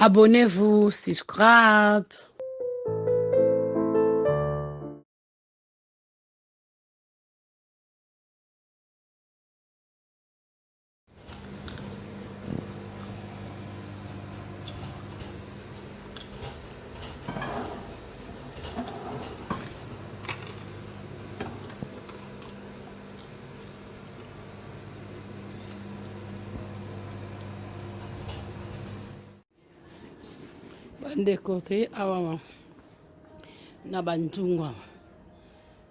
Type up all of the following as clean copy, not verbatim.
Abonnez-vous, subscribe. Bande côté awa na bantunga.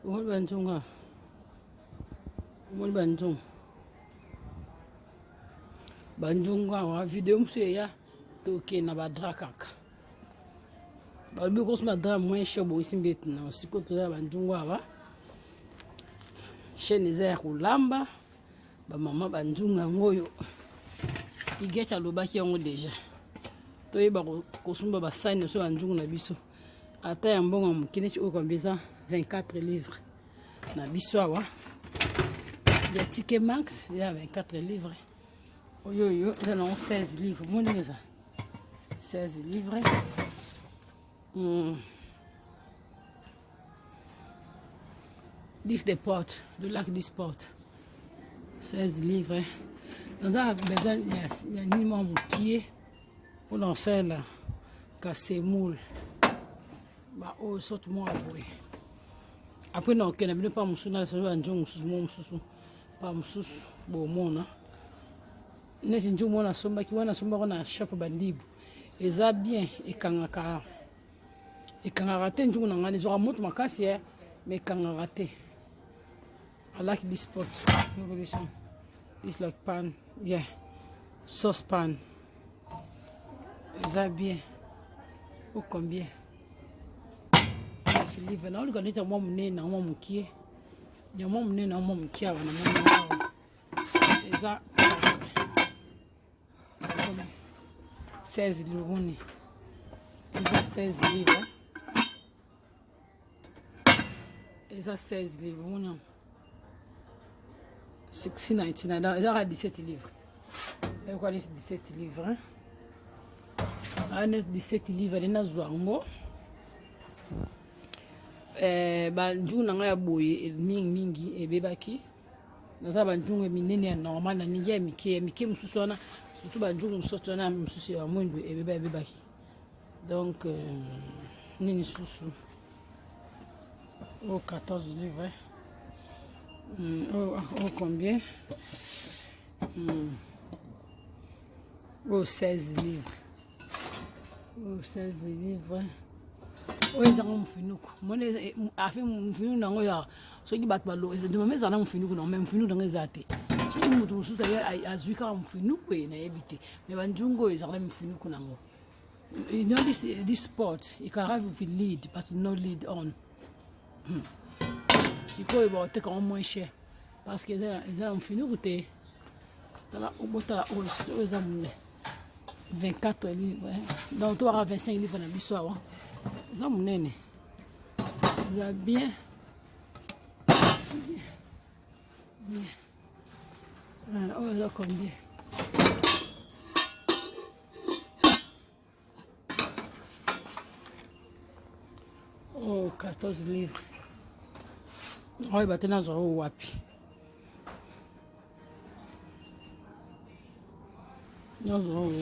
Wol bantunga. Wol bantung. Bantunga wa video mse ya toke na badrakaka. Balbi kosma dra moins shobo isimbet na siko to bantunga wa. Chaîne za kulamba ba mama bantunga ngoyo. Igeta lobaki yango déjà. Toyeba kosumba basani so banjungu na biso ata ya mbongo mukine ci okombeza 24 livres na biso awa ya ticket max ya 24 livres oyo za na 16 livres moni ça 16 livres des portes de lac des portes 16 livres dans un besoin il y a ni mon qui pour lancer là casser moule bah oh saute moi après non que n'a pas musuna ça va njungu mususu pas mususu bo mona nesi njungu mona somba ki wana somba na shop bandibu eza bien ekangaka te njungu na ngani zo moto makasi ya mais ekangaka te I like this pot this like pan yeah sauce pan ça bien ou combien Philippe na uli kanita mwa munene na mwa mukie ya mwa munene na mwa mukie wana mwa eza 16 livres eza 16 livres eza 16 livres 16.99 eza 17 livres et quoi 17 livres ane 17 livres na zwango banjungu na ya boye mingi ebebaki naza banjungu minene ya normal na ningi ya mike mususu wana surtout banjungu mususu wana mususu ya mwindu ebebaki donc nini susu au 14 livres au combien au 16 livres 16 livres. Oui, j'ai un finuku. Moi, afin mon finu nango ya. So qui bat balo. C'est de ma maison mon finuku non même finu dans les athées. So qui me trouve sous d'ailleurs à zuika mon finuku et na éviter. Mais banjungo ils ont mon finuku nango. You know this sport. You can have with lead but no lead on. Si quoi il va être quand moins cher parce que ils ont mon finuku te. Là au bota aux amours. 24 livres. Donc, tu auras 25 livres dans le soir. Ça, mon nene. Il va bien. Bien. Oh, là, combien? Oh, 14 livres. Oh, il va tenir sur le wapi. Non,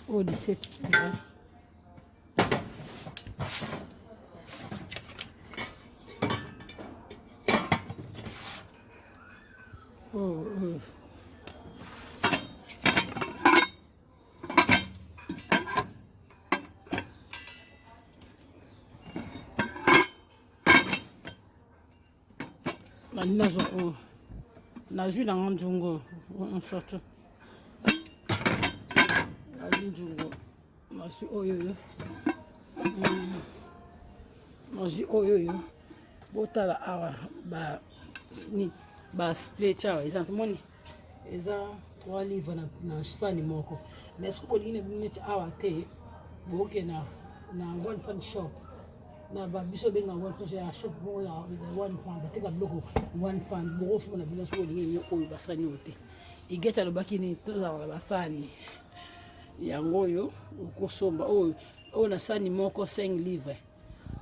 oh, 17 livres. Oh. Na jus dans un jungo, on sort. Jungo, masu oyoyo. Masu oyoyo. Botala awa ba split awa. Exactement. Eza 3 livres na sani moko. Mais ce qu'on dit ne awa te. Boke na one pan shop. Na ba biso benga one pan shop bo ya one pan. Bateka bloko one pan. Bo fo na biso ko lingi oyo basani ote. igeta lobaki ni tozala basani yango oyo okosomba oyo na sani moko 5 livres,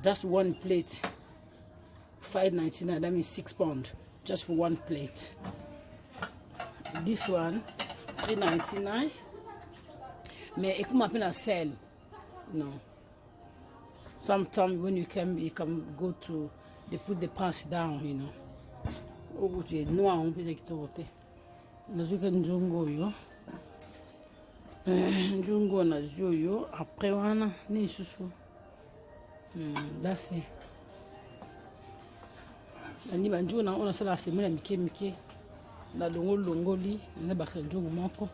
just one plate, 5.99, that means 6 pounds just for one plate. This one 3.99, mais it come up in a sale. No, sometimes when you can go to, they put the price down, you know. Oh, tu es noir, on peut dire que tu votes. Nous avons njungo yo, njungo na yo. Après wana ni susu. That's it. Nani banjungo na ona sala semena mike na longo li na ba njungo moko.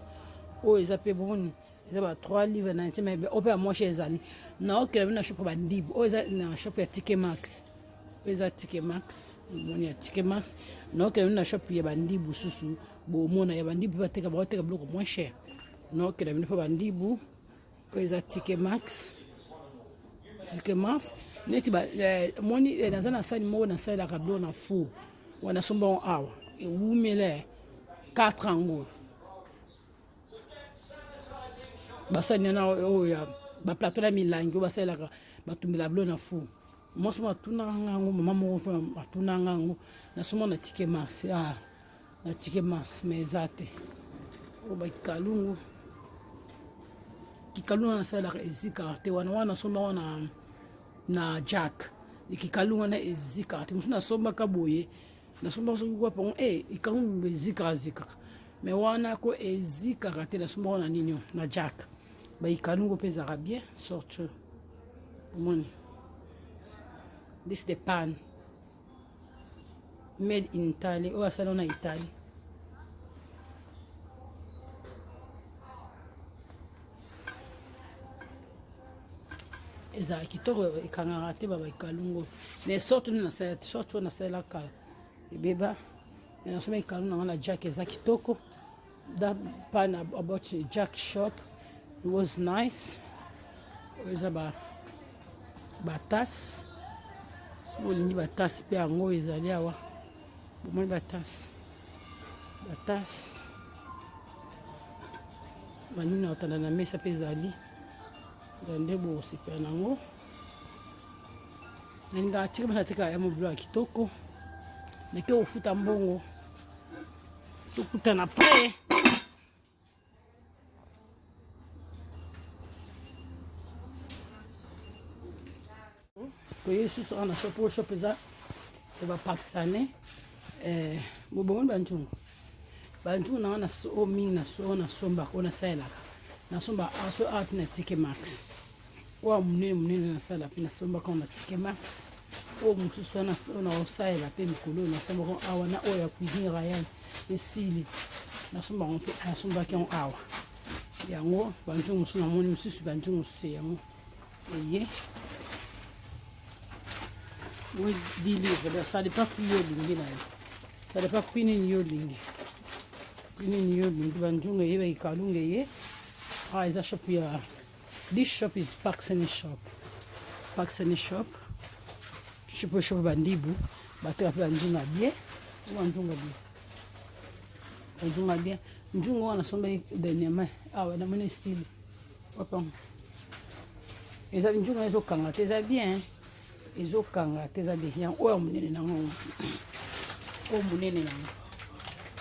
O ezape boni. Ils ont 3 livres 90, mais on peut moins chez Zali. Non, ok, on a shop bandib. On a shop Ticket Max. On a Ticket Max. On a Ticket Max. Non, ok, on a shop bandib ou sous. Bon, mon a bandib peut être un bloc moins cher. Non, ok, on a bandib. On a Ticket Max. Ticket Max. Neti ba moni dans un salle mo na salle la cablo na fou. On a son bon hour. Et où mêler 4 angles. Basani na oya ba plateau la milangi basala ka batumbela blo na fu mo soma tuna ngango mama mo fa tuna ngango na soma na Ticket Max na Ticket Max mezate o ba kalungu kikalungu na sala ka ezika te wana soma wana na Jack ikikalungu na ezika te musuna soma ka boye na soma so kwa pon ikalungu ezika mais wana ko ezika te na soma wana ninyo na Jack ba ikalungu pesa bien sorte money. This the pan made in Italy or salona Italy. Eza kitoko ikangara te ba ikalungu mais sorte na sala ka beba na soma ikalungu na Jack eza kitoko. That pan about Jack shop, it was nice. It was about batas. So we need batas. Pe ango ezali awa. Bomoni batas. Batas. Manina otanda na mesa pe ezali. Dande bo sipe nango. Ninga atika mateka ya moblo kitoko. Neke ofuta mbongo. Tukuta na pre. Jesus on a support shop is that over Pakistani mubongo bantu na so mingi na somba kona sala na somba aso art na Ticket Max wa munene na sala pina somba kona Ticket Max o mususu na osala pe mikolo na somba ko awa na oya cuisine royale esili na somba on pe na somba ki on awa yango bantu mususu na moni mususu bantu mususu yango eye. Oui, 10 livres, ça n'est pas plus yolingi là. Ça n'est pas plus ni yolingi. Plus ni yolingi, banjunga yewe ikalunga ye. Ah, is a shop here. This shop is Pakistani shop. Pakistani shop. Shop bandibu. Batu banjunga bien. Banjunga bien. Banjunga bien. Njunga wana somba dernièrement. Ah, wana mone style. Hop. Eza njunga ezo kanga teza bien. Ezo kanga teza bien oya munene nango o munene nango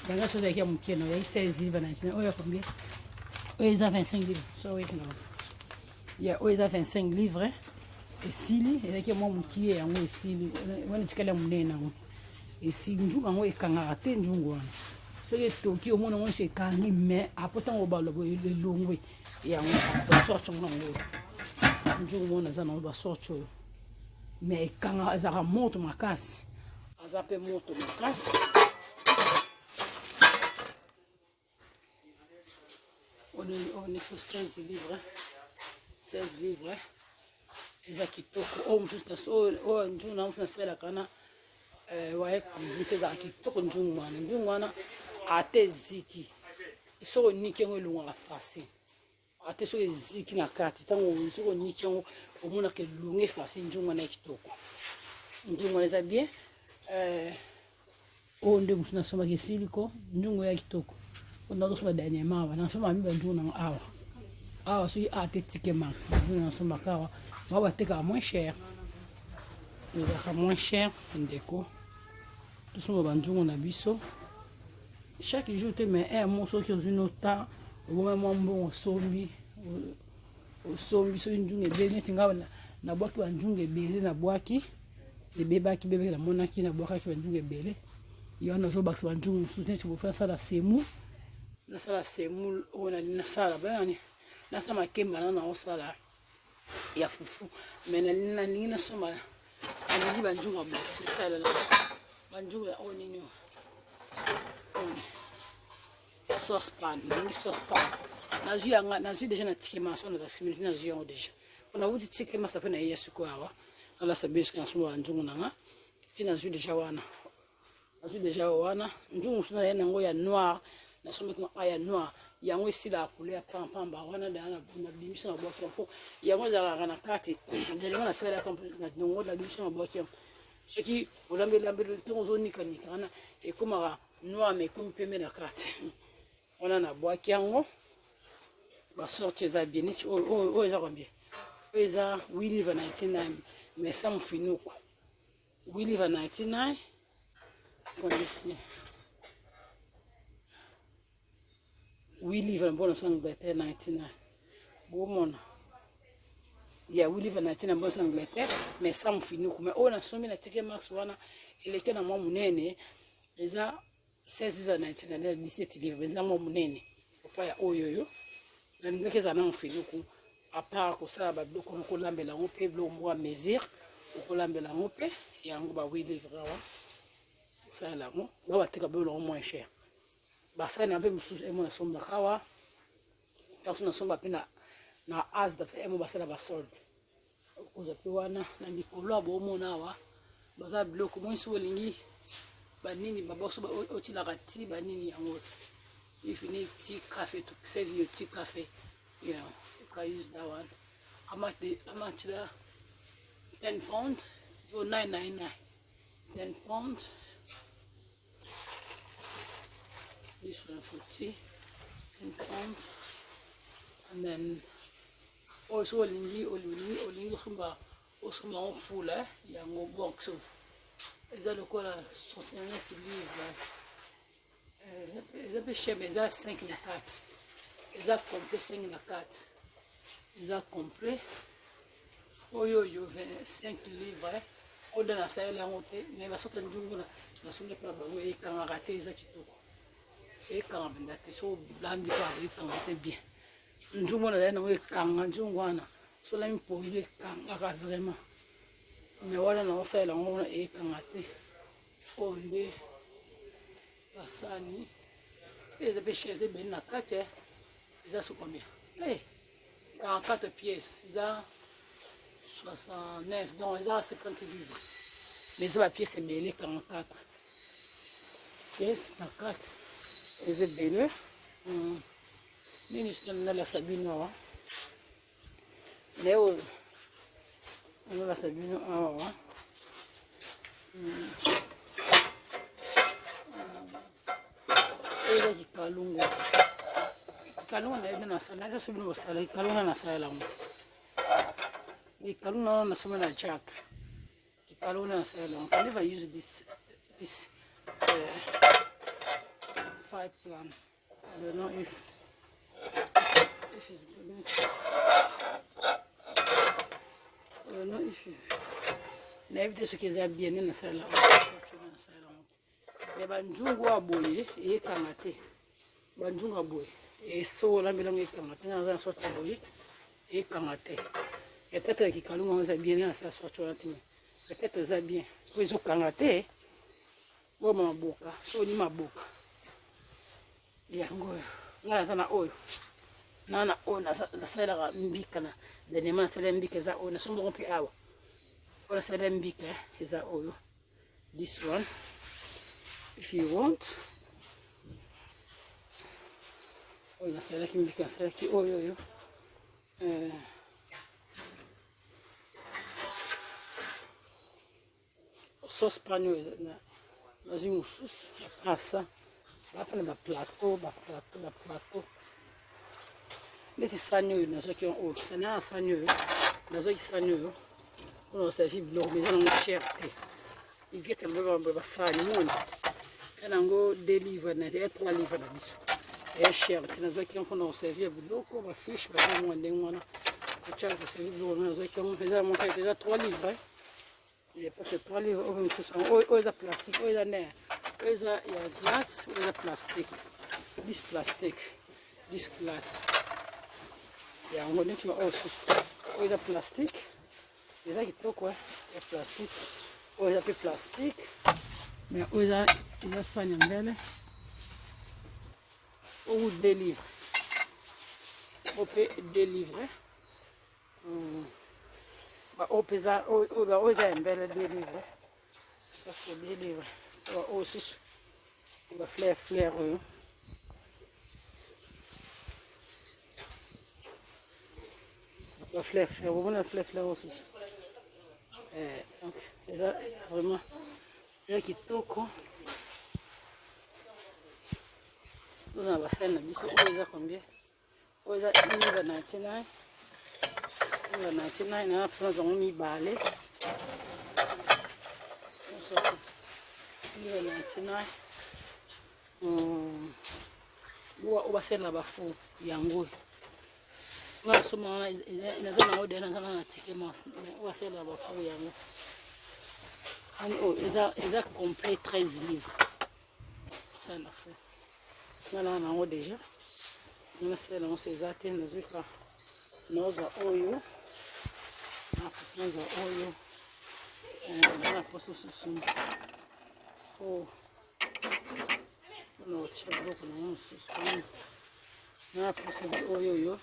yanga so ya mukena ya 16 livres na oya combien oya 25 livres so wait now ya oya 25 livres esili ezaki mo mukie yango esili wana tikala munene nango esili njunga ngo ekanga te njungu wana so ye toki o mona ngo se kangi mais apota ngo balobo le longwe yango sorte ngo njungu mona za na ba sorte mais quand azara moto makasi azape moto makasi on est sur 16 livres 16 livres eza kitoko o mtusta so o njuna mtu nasela kana wae kuzite za kitoko njungwana ate ziki so nikengo lunga fasi ate so ziki na kati tango so nikengo omona ke lunge fasi njungwana kitoko njungwana eza bien o nde mtu nasoma ke siliko njungo ya kitoko On a reçu dernièrement, on a reçu ma jour dans awa. Awa, si a été ticket max, on a reçu ma kawa, on va être moins cher. Il va moins cher en déco. Tout ce que on a biso. Chaque jour, tu mets un morceau qui est une autre temps, ou même un bon sombi, au sombi, sur une jungle bébé, tu vois, na boaki un jungle bébé, na boaki, les bébés qui bébé, la monaki, na boaki un jungle bébé. Il y a un autre bac sur un jungle, soutien, tu peux faire ça la semou. Na sala semou, on a na sala, ben, na sala ma kemba, na on sala, ya fufu, mais na nina soma, na ni banjunga bo, sala la, banjunga on nino. Saucepan, ni saucepan. Nazi déjà na tike maso na simili na zion déjà. On a voulu tike masa pe na yesu ko awa. Ala sabis kana suma njungu nanga. Tina zu déjà wana. Nazu déjà wana. Njungu suna yana ngo ya noir. Na suma ko aya noir. Ya ngo sila couleur pamba wana da na bimisa na boki ko. Ya ngo za na kati. Ndele na sala ko na ngo na bimisa na boki. Ce qui olambe tonzo nika na e komara noir mais comme pembe na kati. On a boaki yango ba sorti za bien o eza combien o eza 8,99 mais ça me finuko 8,99 combien 8 livres bon sang Angleterre 99 bomona ya 8,99 bon sang Angleterre mais ça me finuko mais on a somme na ticket max wana eleke na mwa munene eza 16,99 17 livres benza mo munene papa ya oyoyo na ndeke za na mfinuku à part ko sala ba biloko ko lambela ngo pe biloko mo mesure ko lambela ngo pe yango ba 8 livres wa sala ngo ba bateka biloko moins cher ba sala na pe mususu emo na somba kawa taso na somba pe na as da pe emo ba sala ba solde ko za pe wana na likolo bo mo na wa baza biloko mo nsi olingi banini baboso ba otila kati banini yango if you need tea coffee to save your tea coffee you know you can use that one how much the 10 pounds for 9.99 10 pounds this one for tea 10 pounds and then also olingi sumba osuma full yango box ils ont le quoi 69 livres ils ont cher mais ils ont 5 na 4 ils ont complet 5 na 4 ils ont complet oyo 25 livres on donne à ça la montée mais va sortir njungu na sunde pa bango et quand raté ils ont kitoko et quand bendate so blambi pa et quand raté bien njungu na na we kanga njungu wana so la mi pondu kanga vraiment mais voilà na osala ngo e kangate onde basani et de pêcher des ben na kati ils sont combien 44 pièces ils ont 69 donc ils ont 50 livres mais ça pièce c'est belé 44 pièces na kati ils est belé nini sina la sabino wa leo on va sabino awa ela kikalungu na ina na sala na sabino sala kikalungu na sala mo kikalungu na soma na jack kikalungu na sala mo. I never use this 5 plan. I don't know if it's good. I don't know if na evite ce qu'ils a bien na sala mais banjungu aboye e kangate banjungu aboye e so la milango e kangate na za sorte aboye e kangate et peut-être ki kalunga on a bien na sa sorte la tini peut-être ça bien ko zo kangate bo maboka so ni maboka yango ngala sana oyo nana ona sala mbika na denema sala mbika za ona sombo kompi awa ona sala mbika za oyo this one if you want ona sala mbika sala ki oyo sauce panyo na zimusus passa bafana baplateau neti sani oyo nazwaki oyo sani ya sani oyo nazwaki sani oyo mpona koservi biloko mais eza nango cher te igete mboka basani moni ya nango 2 livre na ya 3 livre na biso eya cher te nazwaki yango mpona koservir biloko bafiche bazamwa ndenge wana kotyaka koservir biloko nazwaki yango eza montete eza 3 livre parce que 3 livres oyo mosusu oyo eza plastique oyo eza nere oyo eza ya glace oyo eza plastique 10 plastique 10 glace yango neti oyo susu oyo eza plastique eza kitoko ya plastique oyo eza mpe plastique mais oyo eza sani ya mbele oyo 2 livres oyo mpe 2 livres oyo eza ya mbele 2 livres sako 2 livres oyo susu bafleur oyo fleur bomona fleur oyo susu donc eza vraiment eza kitoko toza na basani na biso oyo eza combien oyo eza 1,99 1,99 na mpona zango mibale 1,99 oyo basalela bafu yango nga soma wana naza nango de naza na tike mas oyo basalela bafu yango ani oyo eza complet 13 livres sala fu ngala nango déjà nasalela nango so eza te nazwika naoza oyo naposa oyo na posa susu oyo mpona kotia biloko nango mosusu na posa oyo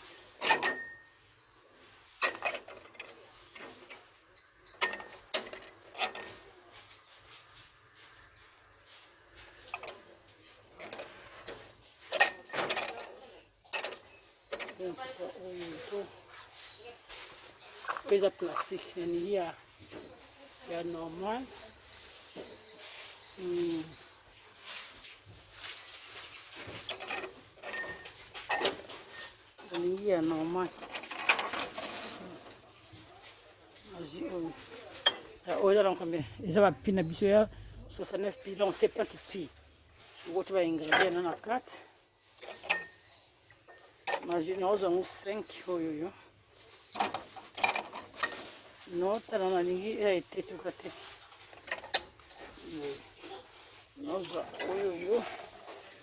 eza plastique yani ya normal alingi ya normal azwi oyo eza na combien eza bapi na biso ya 69 pi donc 70 pi okoti baingredient na 4 mazwi naozango 5 oyoyo notala nalingi etetuka te nozwa oyoyo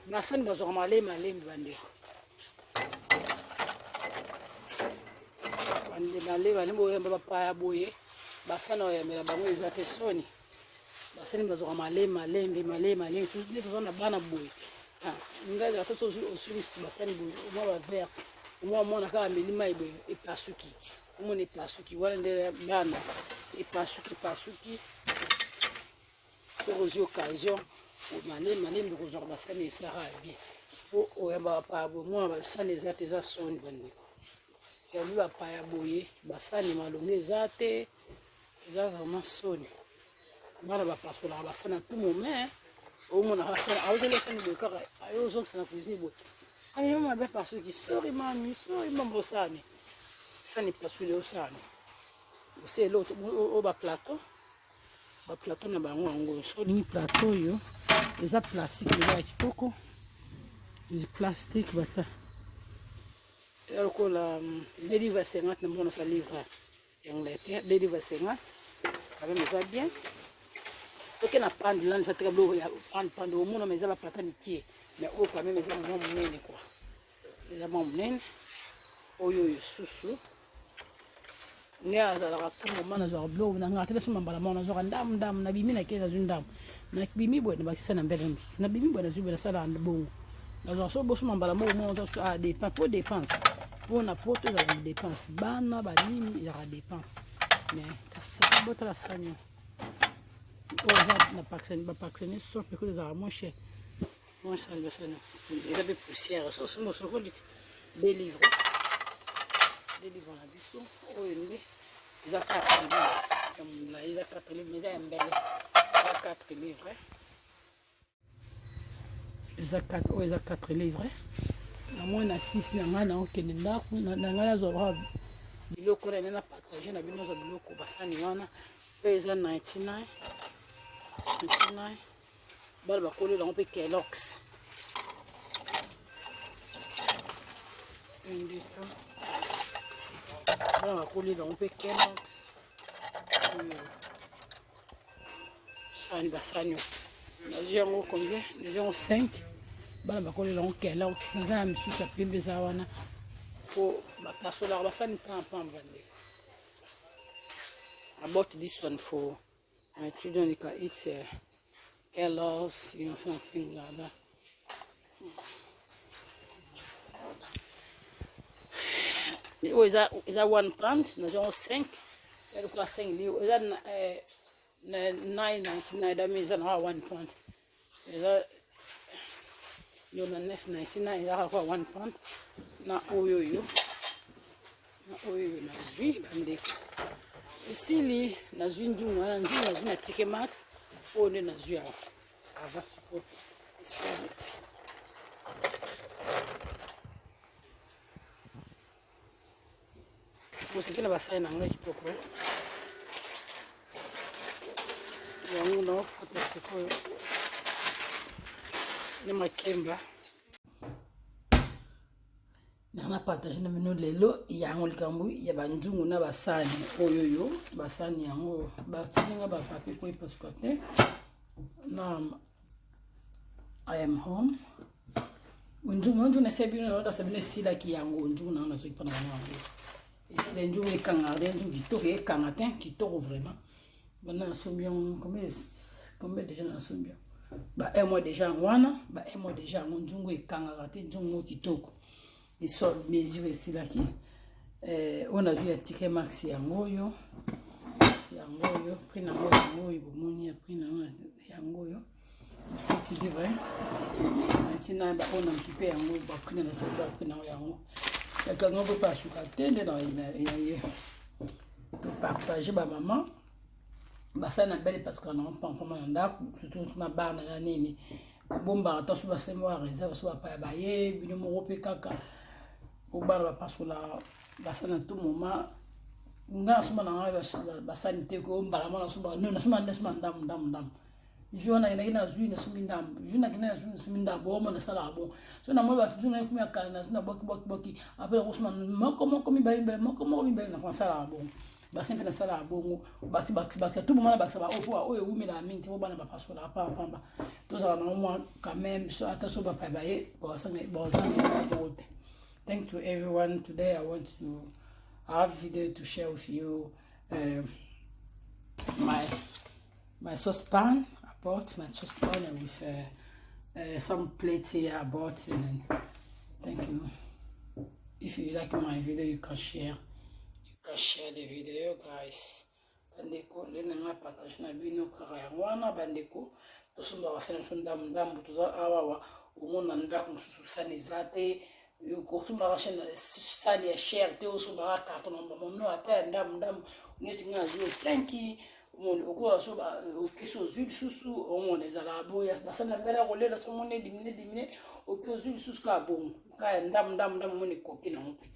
nasani bazwaka malembi bandeko malembi oyamba bapaya boye basani oyambela bango eza te soni basani bazwaka malembi nde toza na bana boye ngai ata so osulisi basani boye omwa bavere omwa mwana kaka milima eboye epasuki omona epasuki wana nde bana epasuki soki ozwi occasion malembi kozwaka basani esara bien po oyamba bapaya boye omona basani eza te eza soni bandeko yambi bapaya boye basani malongi eza te eza vraiment soni bana bapasolaka basani a tout moment omona basani aozala sani boye kaka ayozongisa na cuisine boye amema mabe pasuki sori mami sori mambosani sani pasule osani osele oyo baplateau na bango yango so olingi plateau oyo eza plastique eza ya kitoko eza plastique bata eza lokola 2 livres 50 na mbona sa livre ya Angleterre 2 livres 50 quand eza bien soki na pande lani fateka biloko ya pande omona ma eza baplata mikie mais oyo quand même eza mwa monene kwa eza mwa monene oyo susu nde azalaka tout moment nazwaka biloko na ngai ate so mambala moko nazwaka ndamu nabimi nake nazwi ndamu nabimi boye nabakisa na mbele mosusu nabimi boye nazwi boye nasala bongo nazwaka so boso mambala moko moko po dépense mpona poto ezalaka dépense bana banini ezalaka dépense mais kasi botala sani oyo eza na bapakisani so mpe koyo ezalaka moins cher sani basani eza mpe poussière sosokoli 2 livres na biso oyo nde eza 4 livres ya molai eza 4 livres eza ya mbele eza 4 livres eza 4 livres na moi na 6 na ngai naokende ndako na ngai nazwa biloko na na partage na bino nazwa biloko basani wana oyo eza 99 bana bakolela yango mpe Kellogg's bana bakolela yango mpe Kellogg's sani basani nazwi yango combien nazwi yango 5 bana bakolela yango Kellogg's naza na misusu ya pembe eza wana po bapasolaka basani pamba ndeko. I bought this one for my children. They can eat Kellogg's, you know, something like that. Oh, is that £1? Nous avons 5. Il y a 5 livres. Is that 9.99? That means that's not £1. Is that you know 9.99? That's £1. Na oyo. Na oyo na zui bandeko. Ici, nazwi njungu wana njungu nazwi na TK Maxx oyo nde nazwi awa ça va siko isali mosiki na basali na ngai kitoko yango naofuta sikoyo ne makemba na partage na bino lelo yango likambo ya banzungu na basani oyoyo basani yango batinga ba papier ko ipasuka te na I am home nzungu na sebino na oda sebino sila ki yango nzungu na zo ipana yango isi nzungu ekanga nzungu kitoko ekanga te kitoko vraiment bana sombion combien déjà na sombion ba un mois déjà wana ba un mois déjà nzungu ekanga te nzungu kitoko les soldes mesures ici là qui on a vu la TK Maxx yangoyo prix na ngoyo bomoni prix na yangoyo c'est livre maintenant ba on a occupé yango ba prix na ça prix na yango ya kango ko pas suka tende na ya to partager ba maman basa na belle parce qu'on a pas vraiment ndako surtout na bana na nini bomba attention ba se moi réserve so ba ba ye bino mo pe kaka obala parce que basa na tout moment nga suma na ngai basa ni te ko mbala mala suma no na suma ndam jona ina zui na sumi ndam jona kina na sumi ndam bo mo na sala bo so na mo ba jona ku ya kana na boki après ko suma moko mi bali na fa sala bo basa mpe na sala bo basi tout moment basa ba ofo oyo umi la minti bo bana ba parce la pa pamba to ça na moi quand même so ata so ba pa ba ye bo sa do. Thank to everyone. Today I want to have a video to share with you my saucepan. I bought my saucepan with some plates here I bought, and thank you. If you like my video, you can share the video, guys. Bandeko lenanga partage na bino kaya wana bandeko tosumba wasana sunda ndambu tuza awa umona ndako mususu sanizate yo kosuma rachena sali ya cher te osuma carton no ata ndam neti ngazi 5 mon okwa so ba okiso zuli susu omona ezala boya basana mbela kolela so mone dimine okyo zuli susu ka bon ka ndam mone koki na mpe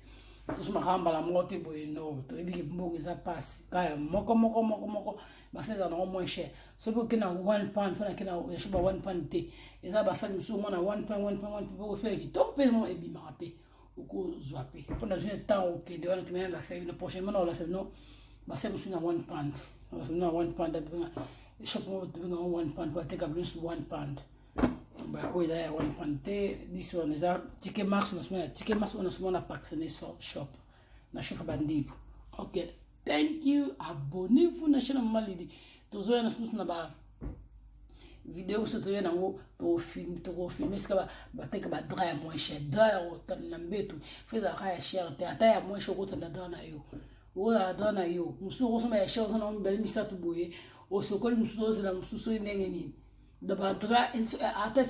tosuma hamba la moto boye no to ebiki mbongo za passe ka moko basana na moins cher so ko kina 1 pound fana kina shoba 1 pound te eza basana musu mona 1 pound po fe ki top pe mo ebi mape uko zwape pour la journée temps ok de wana tumena la save le prochainement la save no basana musu na 1 pound na 1 pound de shop mo de 1 pound pour take a plus 1 pound ba oida ya 1 pound te this one is a TK Maxx on a small pack shop na shop bandibu. Ok, thank you, abonnez-vous na chaîne Malidi tozoya na susu na ba vidéo so toya nango to filmer ska ba teka ba dra moins cher dra o tan na mbetu feza ka ya cher te ata ya moins cher ko tan da na yo wala da na yo musu ko soma ya cher so na mbele misatu boye o sokoli musu zo na musu ndenge nini de ba dra ata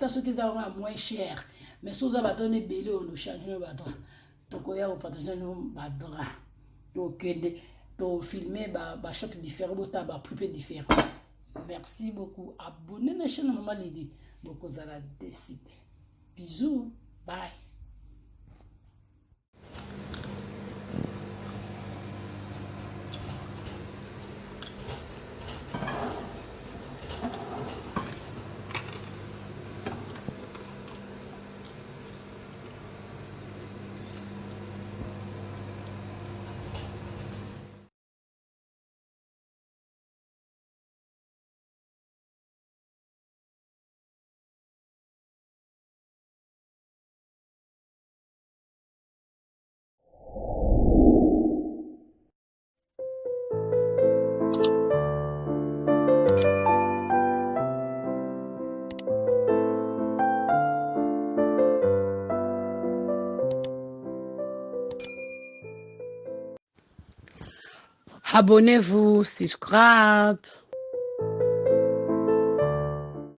so ki za moins cher mais so za ba donner belé on change ba dra to ko ya o partager no ba dra to kende to filmer ba shop différent bota ba prix différent Merci beaucoup. Abonnez-vous à la chaîne Maman Lydie. Beaucoup à la décide. Bisous. Bye. Abonnez-vous, subscribe.